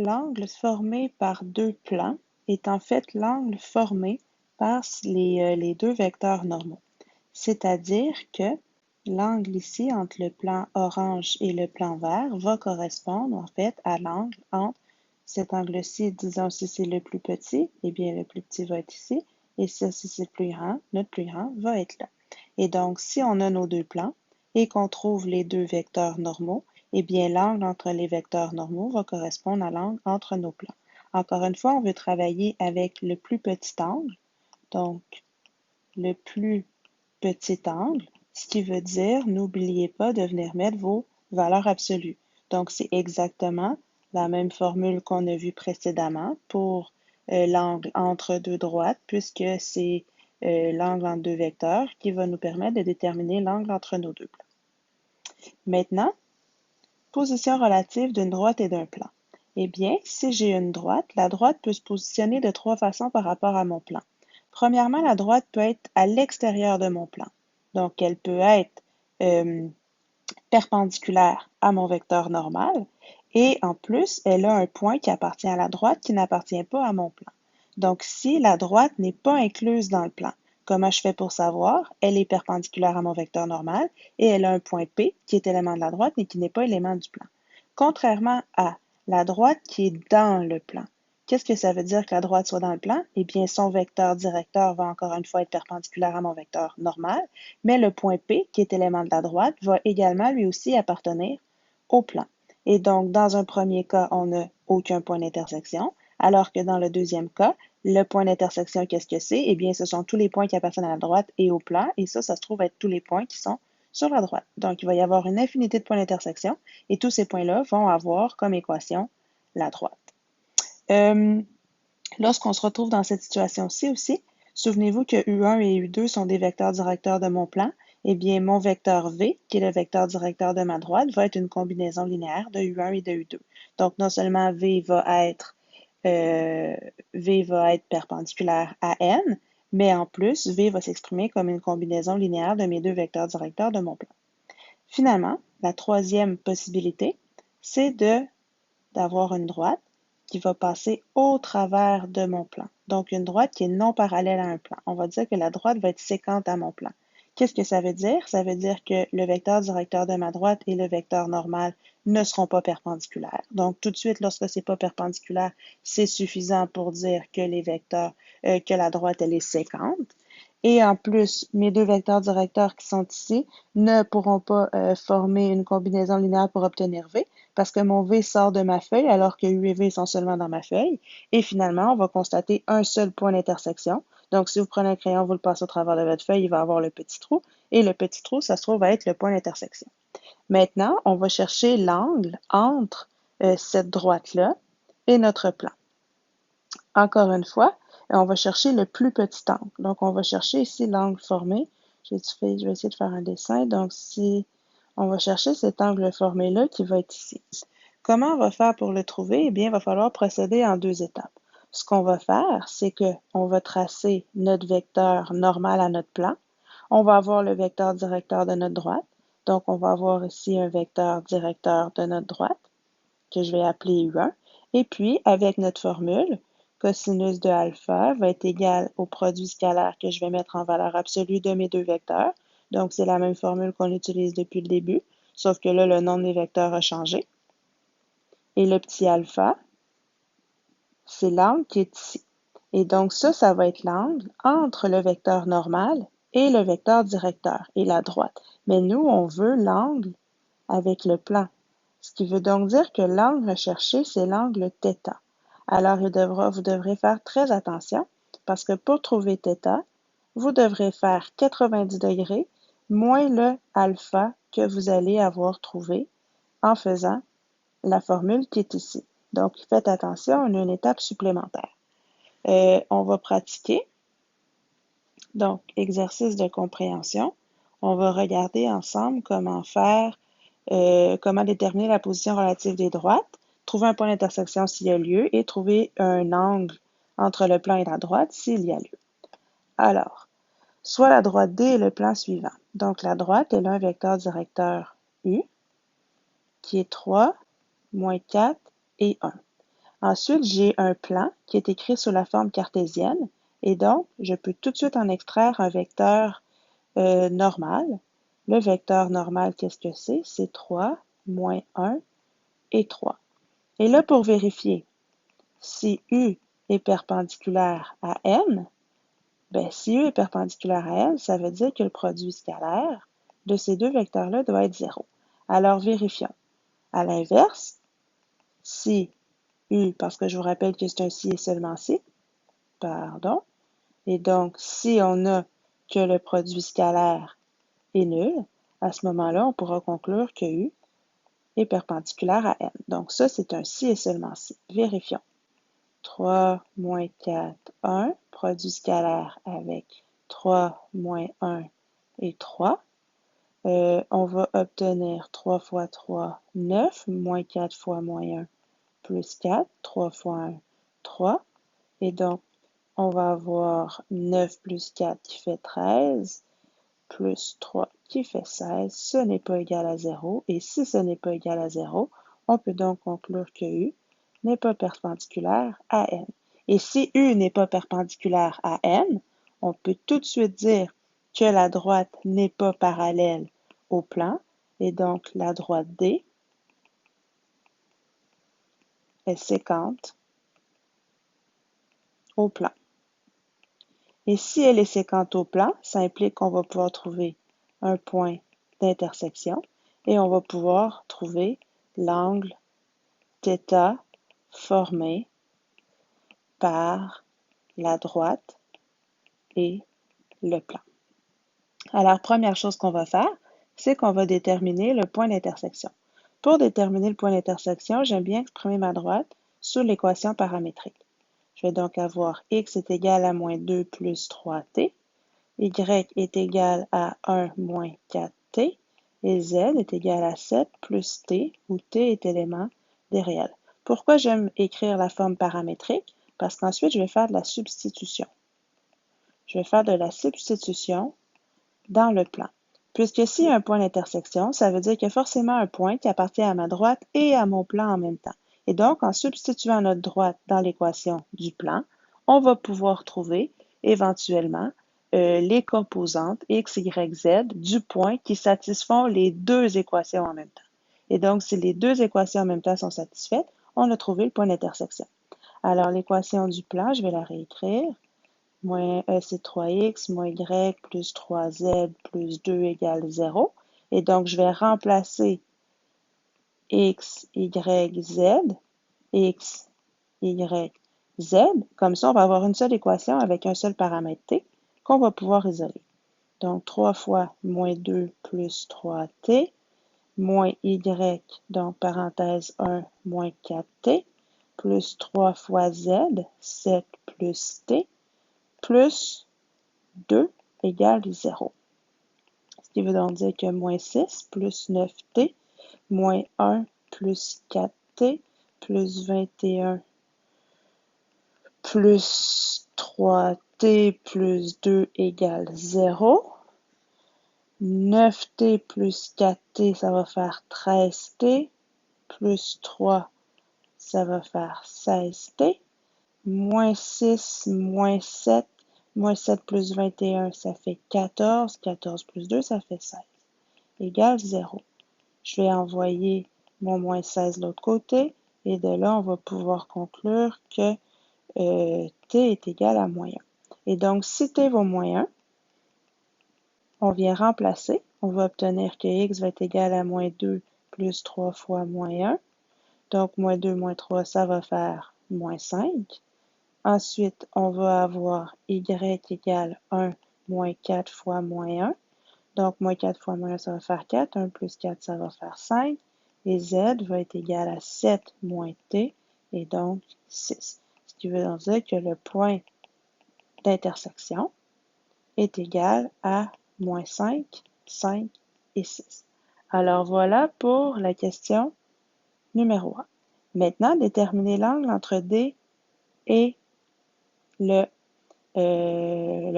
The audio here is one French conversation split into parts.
L'angle formé par deux plans est en fait l'angle formé par les deux vecteurs normaux. C'est-à-dire que l'angle ici entre le plan orange et le plan vert va correspondre en fait à l'angle entre cet angle-ci, disons si c'est le plus petit, eh bien le plus petit va être ici, et ça si c'est le plus grand, notre plus grand va être là. Et donc si on a nos deux plans et qu'on trouve les deux vecteurs normaux, eh bien l'angle entre les vecteurs normaux va correspondre à l'angle entre nos plans. Encore une fois, on veut travailler avec le plus petit angle, donc le plus petit angle, ce qui veut dire, n'oubliez pas de venir mettre vos valeurs absolues. Donc, c'est exactement la même formule qu'on a vue précédemment pour l'angle entre deux droites, puisque c'est l'angle entre deux vecteurs qui va nous permettre de déterminer l'angle entre nos deux plans. Maintenant, position relative d'une droite et d'un plan. Eh bien, si j'ai une droite, la droite peut se positionner de trois façons par rapport à mon plan. Premièrement, la droite peut être à l'extérieur de mon plan. Donc, elle peut être perpendiculaire à mon vecteur normal et en plus, elle a un point qui appartient à la droite qui n'appartient pas à mon plan. Donc, si la droite n'est pas incluse dans le plan, comment je fais pour savoir? Elle est perpendiculaire à mon vecteur normal et elle a un point P qui est élément de la droite mais qui n'est pas élément du plan. Contrairement à la droite qui est dans le plan. Qu'est-ce que ça veut dire que la droite soit dans le plan? Eh bien, son vecteur directeur va encore une fois être perpendiculaire à mon vecteur normal, mais le point P, qui est élément de la droite, va également lui aussi appartenir au plan. Et donc, dans un premier cas, on n'a aucun point d'intersection, alors que dans le deuxième cas, le point d'intersection, qu'est-ce que c'est? Eh bien, ce sont tous les points qui appartiennent à la droite et au plan, et ça se trouve être tous les points qui sont sur la droite. Donc, il va y avoir une infinité de points d'intersection, et tous ces points-là vont avoir comme équation la droite. Lorsqu'on se retrouve dans cette situation-ci aussi, souvenez-vous que U1 et U2 sont des vecteurs directeurs de mon plan. Eh bien, mon vecteur V, qui est le vecteur directeur de ma droite, va être une combinaison linéaire de U1 et de U2. Donc, non seulement V va être perpendiculaire à N, mais en plus, V va s'exprimer comme une combinaison linéaire de mes deux vecteurs directeurs de mon plan. Finalement, la troisième possibilité, c'est d'avoir une droite qui va passer au travers de mon plan. Donc, une droite qui est non parallèle à un plan. On va dire que la droite va être séquente à mon plan. Qu'est-ce que ça veut dire? Ça veut dire que le vecteur directeur de ma droite et le vecteur normal ne seront pas perpendiculaires. Donc, tout de suite, lorsque c'est pas perpendiculaire, c'est suffisant pour dire que que la droite, elle est séquente. Et en plus, mes deux vecteurs directeurs qui sont ici ne pourront pas former une combinaison linéaire pour obtenir V parce que mon V sort de ma feuille alors que U et V sont seulement dans ma feuille. Et finalement, on va constater un seul point d'intersection. Donc, si vous prenez un crayon, vous le passez au travers de votre feuille, il va avoir le petit trou. Et le petit trou, ça se trouve à être le point d'intersection. Maintenant, on va chercher l'angle entre cette droite-là et notre plan. Encore une fois, on va chercher le plus petit angle. Donc, on va chercher ici l'angle formé. Je vais essayer de faire un dessin. Donc, si on va chercher cet angle formé-là qui va être ici. Comment on va faire pour le trouver? Eh bien, il va falloir procéder en deux étapes. Ce qu'on va faire, c'est qu'on va tracer notre vecteur normal à notre plan. On va avoir le vecteur directeur de notre droite. Donc, on va avoir ici un vecteur directeur de notre droite que je vais appeler U1. Et puis, avec notre formule, cosinus de alpha va être égal au produit scalaire que je vais mettre en valeur absolue de mes deux vecteurs. Donc, c'est la même formule qu'on utilise depuis le début, sauf que là, le nombre des vecteurs a changé. Et le petit alpha, c'est l'angle qui est ici. Et donc, ça va être l'angle entre le vecteur normal et le vecteur directeur et la droite. Mais nous, on veut l'angle avec le plan. Ce qui veut donc dire que l'angle recherché, c'est l'angle θ. Alors, vous devrez faire très attention parce que pour trouver θ, vous devrez faire 90 degrés moins le alpha que vous allez avoir trouvé en faisant la formule qui est ici. Donc, faites attention, on a une étape supplémentaire. On va pratiquer. Donc, exercice de compréhension. On va regarder ensemble comment déterminer la position relative des droites, trouver un point d'intersection s'il y a lieu et trouver un angle entre le plan et la droite s'il y a lieu. Alors, soit la droite D et le plan suivant. Donc, la droite, elle a un vecteur directeur U qui est 3, moins 4 et 1. Ensuite, j'ai un plan qui est écrit sous la forme cartésienne et donc, je peux tout de suite en extraire un vecteur normal. Le vecteur normal, qu'est-ce que c'est? C'est 3, moins 1 et 3. Et là, pour vérifier si U est perpendiculaire à N, ben, si U est perpendiculaire à N, ça veut dire que le produit scalaire de ces deux vecteurs-là doit être 0. Alors, vérifions. À l'inverse, si U, parce que je vous rappelle que c'est un si et seulement si, pardon, et donc si on a que le produit scalaire est nul, à ce moment-là, on pourra conclure que U est perpendiculaire à N. Donc ça, c'est un si et seulement si. Vérifions. 3 moins 4, 1, produit scalaire avec 3 moins 1 et 3. On va obtenir 3 fois 3, 9, moins 4 fois moins 1, plus 4, 3 fois 1, 3. Et donc, on va avoir 9 plus 4 qui fait 13, plus 3 qui fait 16. Ce n'est pas égal à 0. Et si ce n'est pas égal à 0, on peut donc conclure que U n'est pas perpendiculaire à N. Et si U n'est pas perpendiculaire à N, on peut tout de suite dire que la droite n'est pas parallèle au plan, et donc la droite D est sécante au plan. Et si elle est sécante au plan, ça implique qu'on va pouvoir trouver un point d'intersection et on va pouvoir trouver l'angle θ formé par la droite et le plan. Alors, première chose qu'on va faire, c'est qu'on va déterminer le point d'intersection. Pour déterminer le point d'intersection, j'aime bien exprimer ma droite sous l'équation paramétrique. Je vais donc avoir x est égal à moins 2 plus 3t, y est égal à 1 moins 4t, et z est égal à 7 plus t, où t est élément des réels. Pourquoi j'aime écrire la forme paramétrique? Parce qu'ensuite, je vais faire de la substitution. Je vais faire de la substitution dans le plan. Puisque s'il y a un point d'intersection, ça veut dire qu'il y a forcément un point qui appartient à ma droite et à mon plan en même temps. Et donc, en substituant notre droite dans l'équation du plan, on va pouvoir trouver éventuellement les composantes x, y, z du point qui satisfont les deux équations en même temps. Et donc, si les deux équations en même temps sont satisfaites, on a trouvé le point d'intersection. Alors, l'équation du plan, je vais la réécrire. C'est 3x moins y plus 3z plus 2 égale 0. Et donc, je vais remplacer x, y, z, x, y, z. Comme ça, on va avoir une seule équation avec un seul paramètre t qu'on va pouvoir isoler. Donc, 3 fois moins 2 plus 3t, moins y, donc parenthèse 1, moins 4t, plus 3 fois z, 7 plus t, plus 2 égale 0. Ce qui veut donc dire que moins 6 plus 9t, moins 1 plus 4t, plus 21 plus 3t plus 2 égale 0. 9t plus 4t, ça va faire 13t, plus 3, ça va faire 16t, moins 6, moins 7, moins 7 plus 21, ça fait 14, 14 plus 2, ça fait 16, égale 0. Je vais envoyer mon moins 16 de l'autre côté, et de là, on va pouvoir conclure que t est égal à moins 1. Et donc, si t vaut moins 1, on vient remplacer. On va obtenir que x va être égal à moins 2 plus 3 fois moins 1. Donc, moins 2 moins 3, ça va faire moins 5. Ensuite, on va avoir y égale 1 moins 4 fois moins 1. Donc, moins 4 fois moins 1, ça va faire 4. 1 plus 4, ça va faire 5. Et z va être égal à 7 moins t, et donc 6. Ce qui veut donc dire que le point d'intersection est égal à moins 5, 5 et 6. Alors voilà pour la question numéro 1. Maintenant, déterminer l'angle entre D et le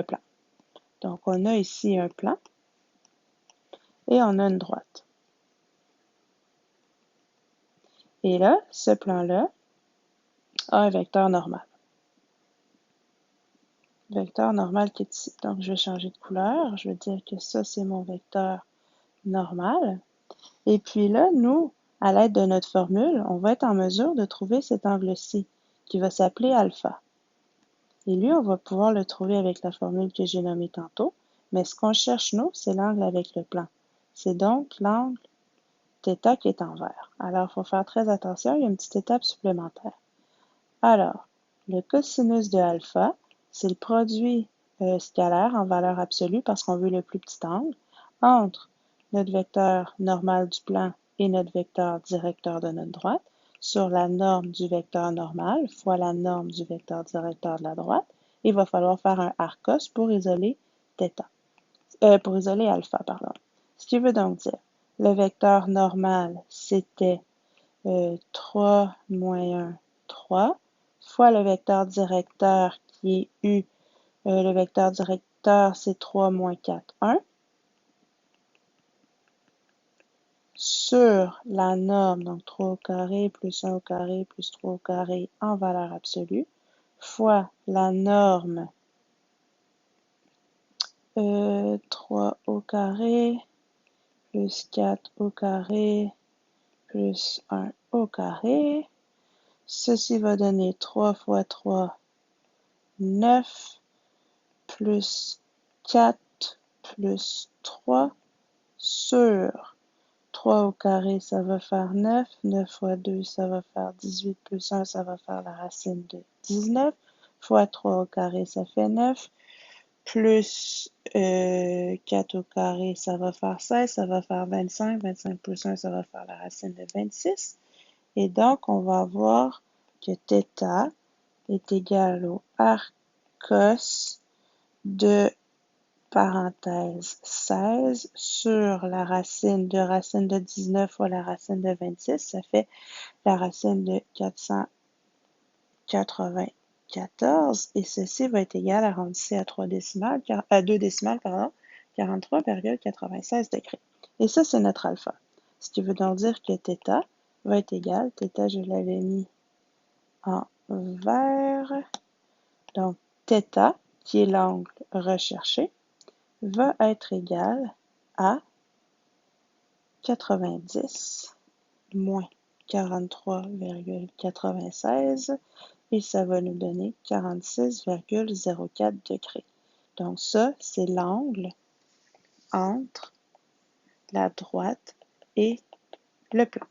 plan. Donc, on a ici un plan et on a une droite. Et là, ce plan-là a un vecteur normal. Vecteur normal qui est ici. Donc, je vais changer de couleur. Je vais dire que ça, c'est mon vecteur normal. Et puis là, nous, à l'aide de notre formule, on va être en mesure de trouver cet angle-ci, qui va s'appeler alpha. Et lui, on va pouvoir le trouver avec la formule que j'ai nommée tantôt. Mais ce qu'on cherche, nous, c'est l'angle avec le plan. C'est donc l'angle θ qui est en vert. Alors, il faut faire très attention, il y a une petite étape supplémentaire. Alors, le cosinus de alpha, c'est le produit scalaire en valeur absolue parce qu'on veut le plus petit angle entre notre vecteur normal du plan et notre vecteur directeur de notre droite sur la norme du vecteur normal fois la norme du vecteur directeur de la droite. Il va falloir faire un arcos pour isoler pour isoler alpha, pardon. Ce qui veut donc dire, le vecteur normal, c'était 3 moins 1, 3, fois le vecteur directeur qui est U. Le vecteur directeur, c'est 3 moins 4, 1. Sur la norme, donc 3 au carré plus 1 au carré plus 3 au carré en valeur absolue, fois la norme 3 au carré plus 4 au carré plus 1 au carré. Ceci va donner 3 fois 3, 9, plus 4 plus 3 sur 3 au carré, ça va faire 9. 9 fois 2, ça va faire 18 plus 1, ça va faire la racine de 19. Fois 3 au carré, ça fait 9. Plus 4 au carré, ça va faire 16, ça va faire 25. 25 plus 1, ça va faire la racine de 26. Et donc, on va voir que θ est égal au arcos de parenthèse 16 sur la racine de 19 fois la racine de 26, ça fait la racine de 494 et ceci va être égal, arrondi à 2 décimales, pardon, 43,96 degrés. Et ça, c'est notre alpha. Ce qui veut donc dire que θ va être égal, θ, je l'avais mis en vert, donc θ, qui est l'angle recherché, va être égal à 90 moins 43,96 et ça va nous donner 46,04 degrés. Donc ça, c'est l'angle entre la droite et le plan.